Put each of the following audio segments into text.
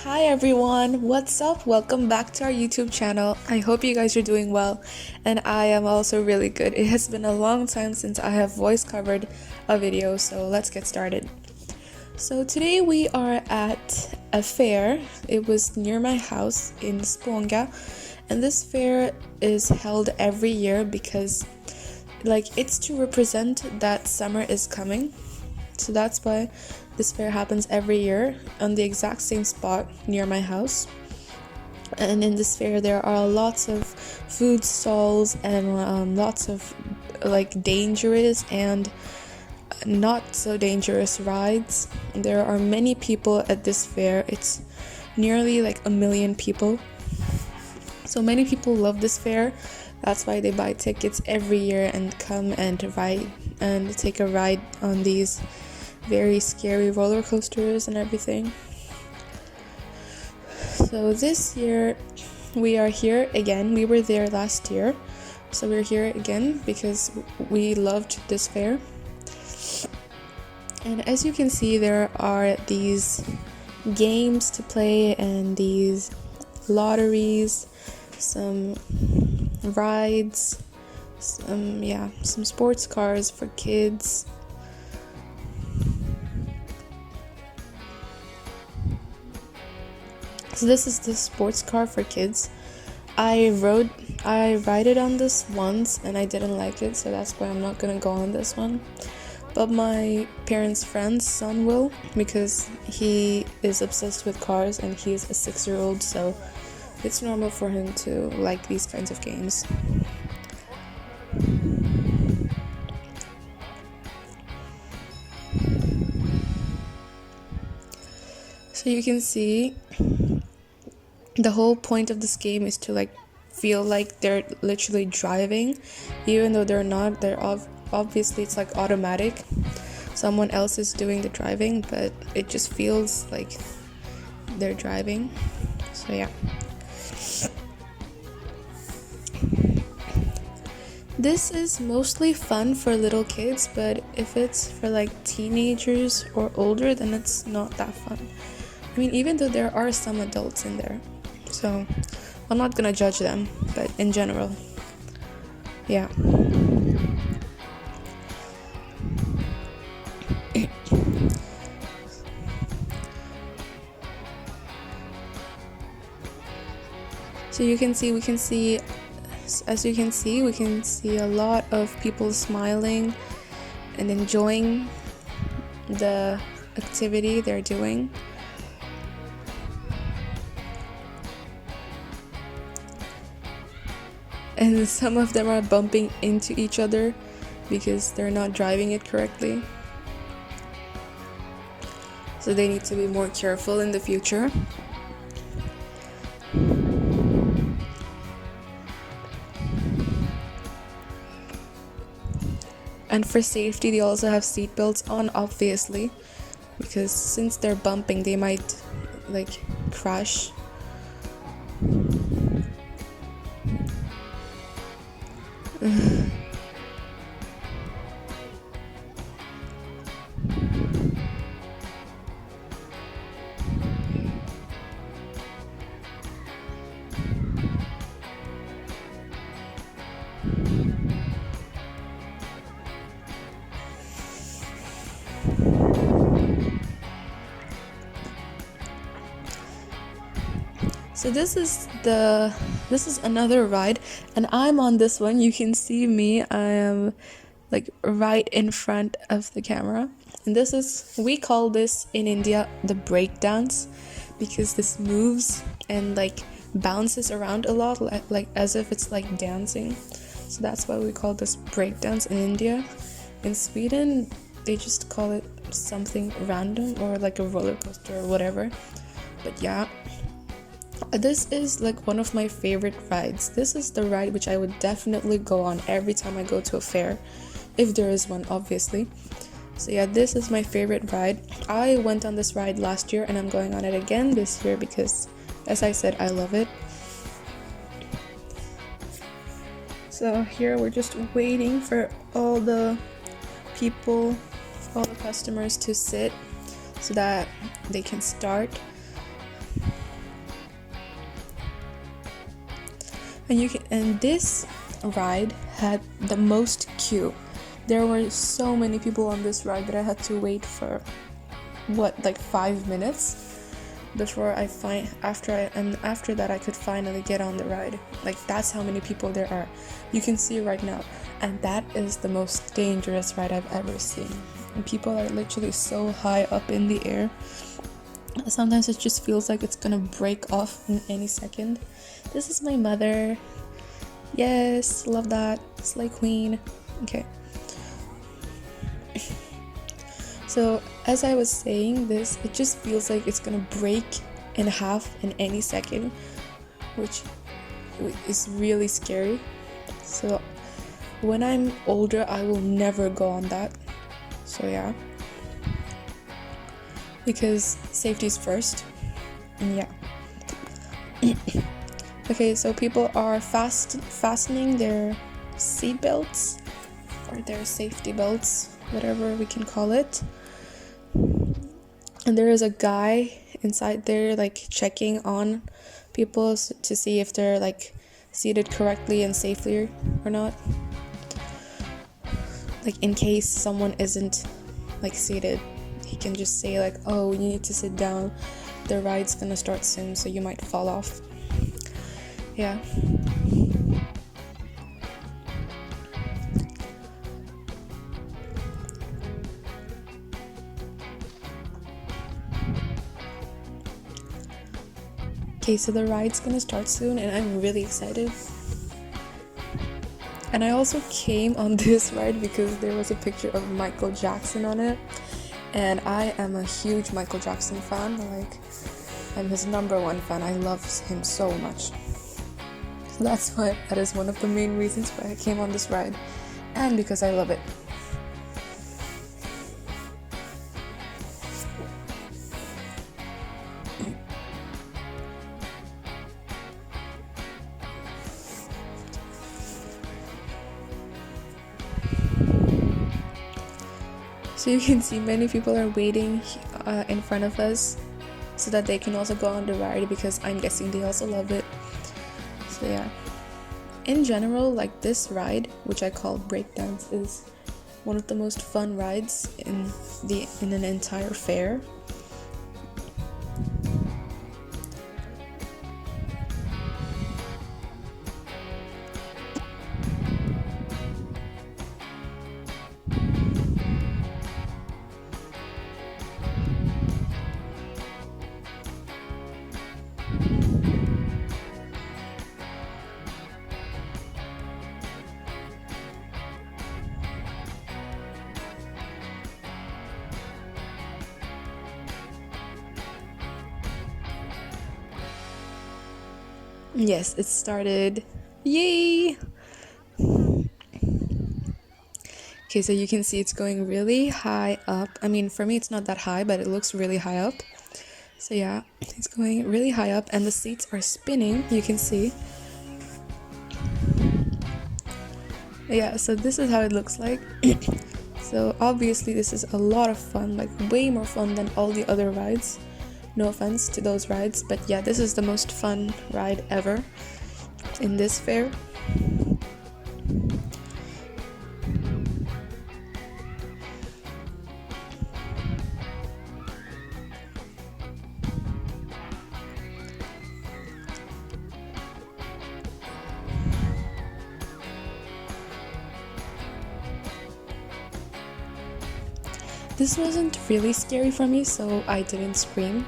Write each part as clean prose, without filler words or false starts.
Hi everyone, what's up? Welcome back to our YouTube channel. I hope you guys are doing well, and I am also really good. It has been a long time since I have voice covered a video, so let's get started. So today we are at a fair. It was near my house in Spånga, and this fair is held every year because it's to represent that summer is coming. So that's why this fair happens every year on the exact same spot near my house. And in this fair there are lots of food stalls and lots of dangerous and not so dangerous rides. There are many people at this fair. It's nearly 1 million people. So many people love this fair. That's why they buy tickets every year and come and take a ride on these very scary roller coasters and everything. So this year we are here again. We were there last year, so we're here again because we loved this fair. And as you can see, there are these games to play and these lotteries, some rides, some sports cars for kids. So this is the sports car for kids. I ride it on this once and I didn't like it, so that's why I'm not gonna go on this one. But my parents' friend's son will, because he is obsessed with cars and he's a 6-year-old, so it's normal for him to like these kinds of games. So you can see the whole point of this game is to feel like they're literally driving, even though they're not. They're obviously it's automatic. Someone else is doing the driving, but it just feels like they're driving. So yeah. This is mostly fun for little kids, but if it's for teenagers or older, then it's not that fun. I mean, even though there are some adults in there, so I'm not gonna judge them, but in general, yeah. So we can see a lot of people smiling and enjoying the activity they're doing. And some of them are bumping into each other because they're not driving it correctly. So they need to be more careful in the future. And for safety, they also have seatbelts on, obviously, because since they're bumping, they might crash. So this is another ride, and I'm on this one. You can see me. I am right in front of the camera, and we call this in India the break dance, because this moves and bounces around a lot, as if it's dancing. So that's why we call this break dance in India. In Sweden, they just call it something random, or a roller coaster or whatever. But yeah. This is one of my favorite rides. This is the ride which I would definitely go on every time I go to a fair, if there is one, obviously. So yeah, this is my favorite ride. I went on this ride last year and I'm going on it again this year because, as I said, I love it. So here we're just waiting for all the customers to sit so that they can start. And this ride had the most queue. There were so many people on this ride that I had to wait for like 5 minutes before after that I could finally get on the ride. Like, that's how many people there are. You can see right now, and that is the most dangerous ride I've ever seen. And people are literally so high up in the air. Sometimes it just feels like it's gonna break off in any second. This is my mother. Yes, love that. Slay queen. Okay. So as I was saying this, it just feels like it's gonna break in half in any second, which is really scary. So when I'm older, I will never go on that. So yeah, because safety is first. And yeah. Okay, so people are fastening their seat belts or their safety belts, whatever we can call it. And there is a guy inside there like checking on people to see if they're like seated correctly and safely or not. Like, in case someone isn't like seated, he can just say like, oh, you need to sit down, the ride's gonna start soon, so you might fall off. Yeah. Okay, so the ride's gonna start soon and I'm really excited. And I also came on this ride because there was a picture of Michael Jackson on it. And I am a huge Michael Jackson fan. Like, I'm his #1 fan. I love him so much. So that is one of the main reasons why I came on this ride. And because I love it. So you can see many people are waiting in front of us so that they can also go on the ride, because I'm guessing they also love it. So yeah. In general, like, this ride, which I call breakdance, is one of the most fun rides in an entire fair. Yes, it started. Yay! Okay, so you can see it's going really high up. I mean, for me it's not that high, but it looks really high up. So yeah, it's going really high up and the seats are spinning, you can see. Yeah, so this is how it looks like. So obviously this is a lot of fun, like way more fun than all the other rides. No offense to those rides, but yeah, this is the most fun ride ever in this fair. This wasn't really scary for me, so I didn't scream.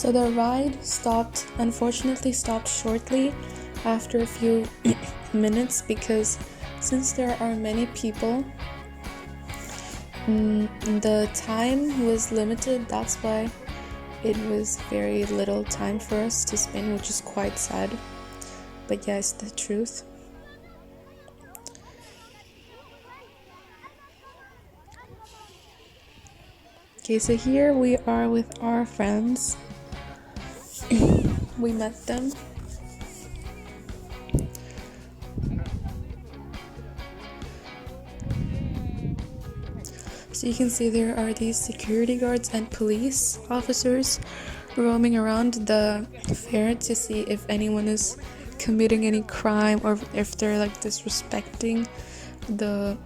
So the ride unfortunately stopped shortly after a few minutes because since there are many people, the time was limited. That's why it was very little time for us to spin, which is quite sad. But yeah, it's the truth. Okay, so here we are with our friends. We met them. So you can see there are these security guards and police officers roaming around the fair to see if anyone is committing any crime or if they're like disrespecting the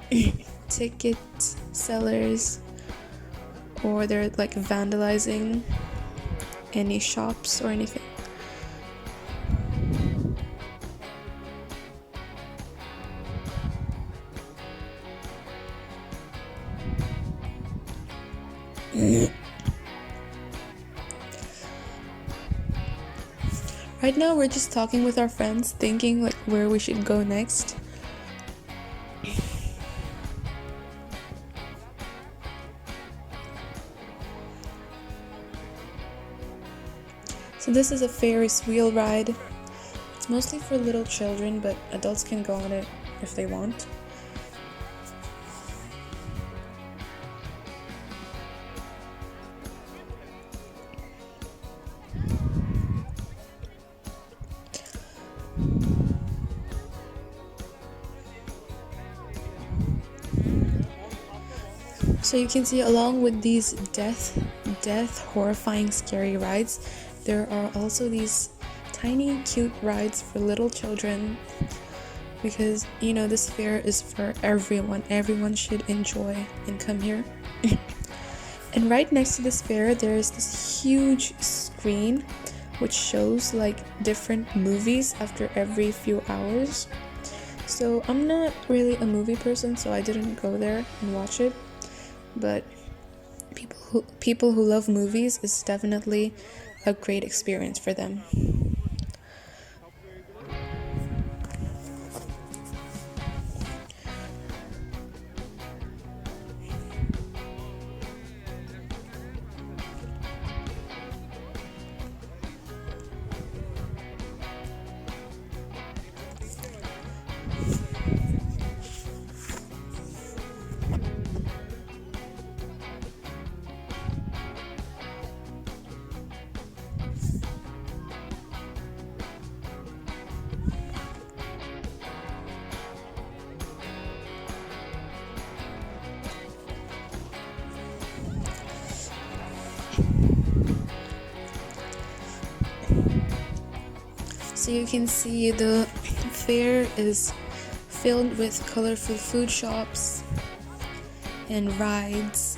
ticket sellers or they're like vandalizing any shops or anything. Right now we're just talking with our friends, thinking like where we should go next. So this is a Ferris wheel ride. It's mostly for little children, but adults can go on it if they want. So you can see along with these death, horrifying, scary rides, there are also these tiny, cute rides for little children because, this fair is for everyone. Everyone should enjoy and come here. And right next to this fair, there is this huge screen which shows like different movies after every few hours. So I'm not really a movie person, so I didn't go there and watch it. But people who love movies is definitely a great experience for them. So you can see the fair is filled with colorful food shops and rides.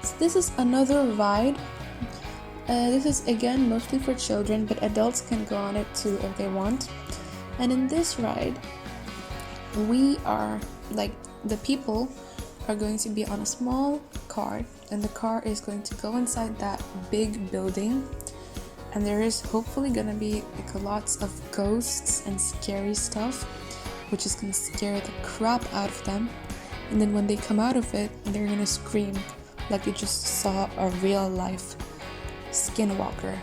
So this is another ride. This is again mostly for children, but adults can go on it too if they want. And in this ride, we are like the people are going to be on a small car, and the car is going to go inside that big building, and there is hopefully gonna be like lots of ghosts and scary stuff, which is gonna scare the crap out of them. And then when they come out of it, they're gonna scream like they just saw a real life skinwalker.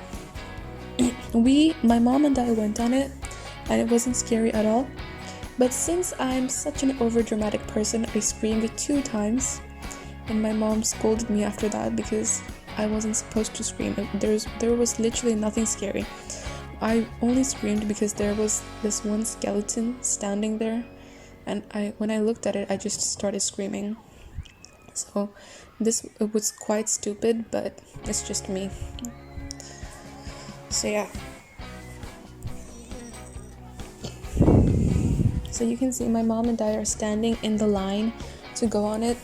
My mom and I went on it, and it wasn't scary at all. But since I'm such an overdramatic person, I screamed 2 times, and my mom scolded me after that because I wasn't supposed to scream. There was literally nothing scary. I only screamed because there was this one skeleton standing there, and when I looked at it, I just started screaming. So it was quite stupid, but it's just me. So yeah. So you can see my mom and I are standing in the line to go on it.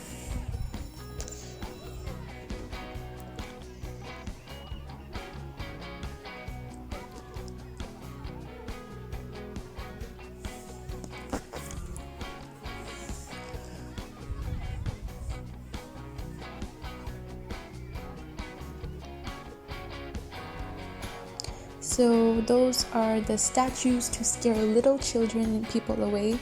So those are the statues to scare little children and people away.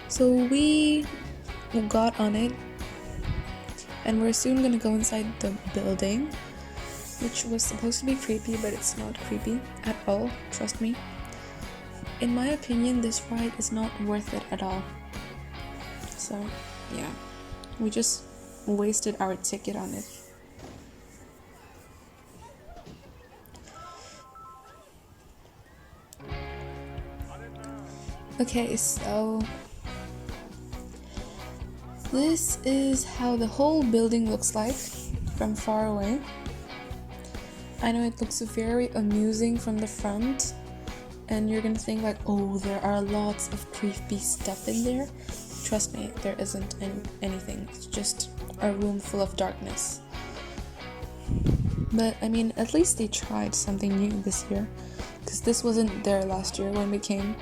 So we got on it and we're soon gonna go inside the building, which was supposed to be creepy, but it's not creepy at all, trust me. In my opinion, this ride is not worth it at all. So yeah, we just wasted our ticket on it. Okay, so this is how the whole building looks like from far away. I know it looks very amusing from the front, and you're gonna think like, oh, there are lots of creepy stuff in there. Trust me, there isn't anything. It's just a room full of darkness. But I mean, at least they tried something new this year, because this wasn't there last year when we came.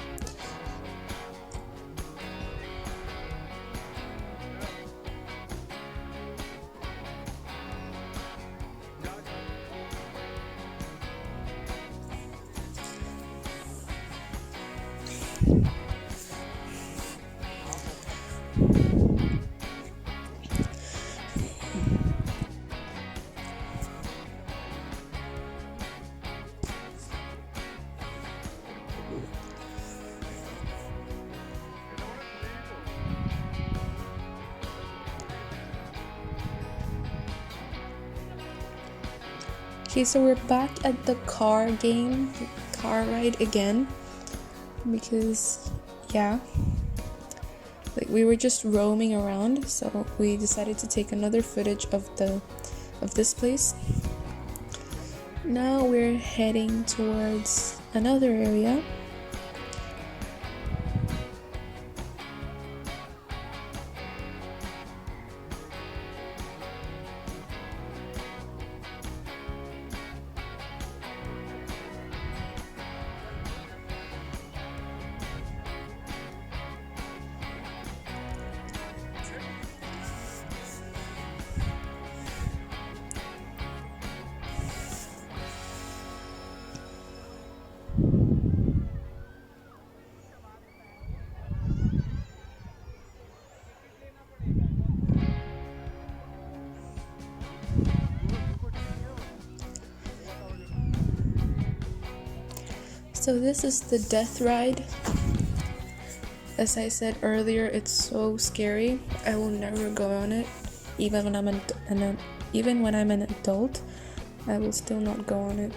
Okay, so we're back at the car ride again, because yeah, like we were just roaming around, so we decided to take another footage of this place. Now we're heading towards another area. So this is the death ride. As I said earlier, it's so scary. I will never go on it, even when I'm an adult. I will still not go on it.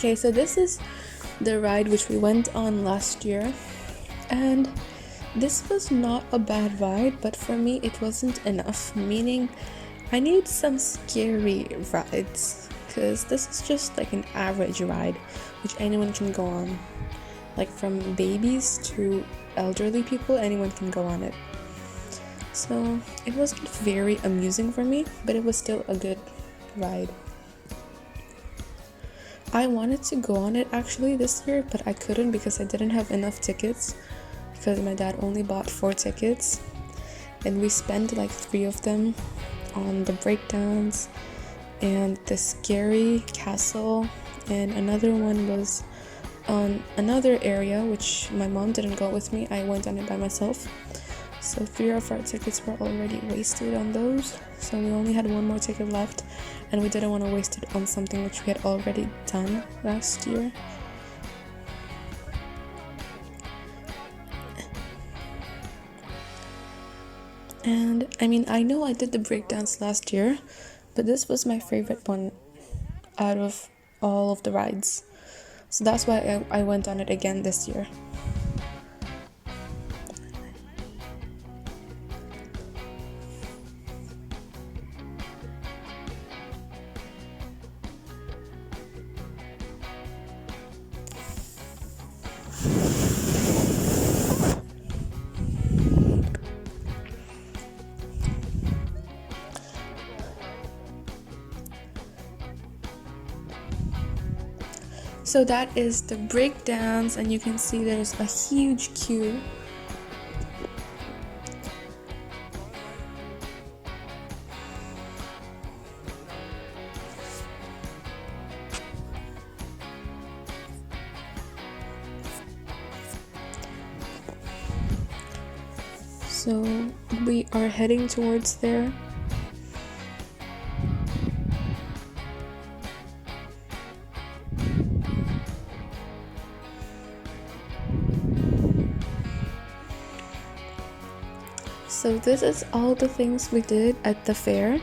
Okay, so this is the ride which we went on last year, and this was not a bad ride, but for me it wasn't enough, meaning I need some scary rides, because this is just like an average ride which anyone can go on. Like from babies to elderly people, anyone can go on it. So it wasn't very amusing for me, but it was still a good ride. I wanted to go on it actually this year, but I couldn't because I didn't have enough tickets, because my dad only bought 4 tickets, and we spent like 3 of them on the breakdowns and the scary castle, and another one was on another area which my mom didn't go with me. I went on it by myself. So 3 of our tickets were already wasted on those, so we only had 1 more ticket left, and we didn't want to waste it on something which we had already done last year. And I mean, I know I did the breakdance last year, but this was my favorite one out of all of the rides. So that's why I went on it again this year. So that is the breakdance, and you can see there's a huge queue. So we are heading towards there. So this is all the things we did at the fair,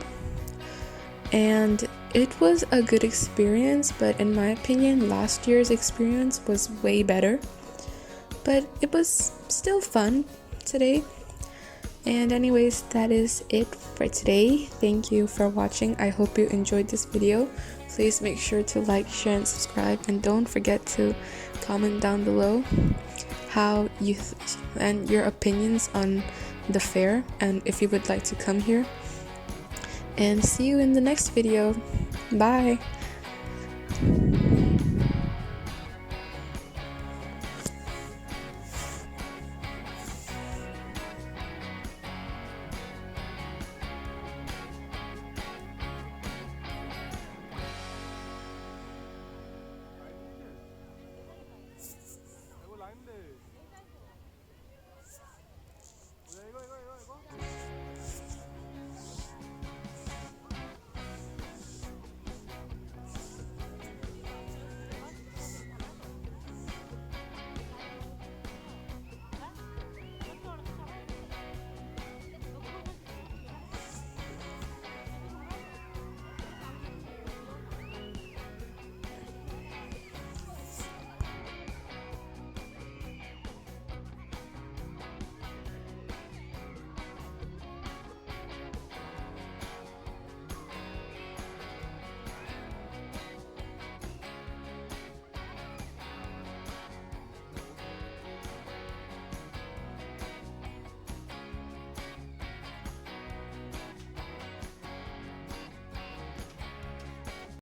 and it was a good experience, but in my opinion last year's experience was way better, but it was still fun today. And anyways, that is it for today. Thank you for watching. I hope you enjoyed this video. Please make sure to like, share, and subscribe, and don't forget to comment down below how you and your opinions on the fair, and if you would like to come here. And see you in the next video. Bye.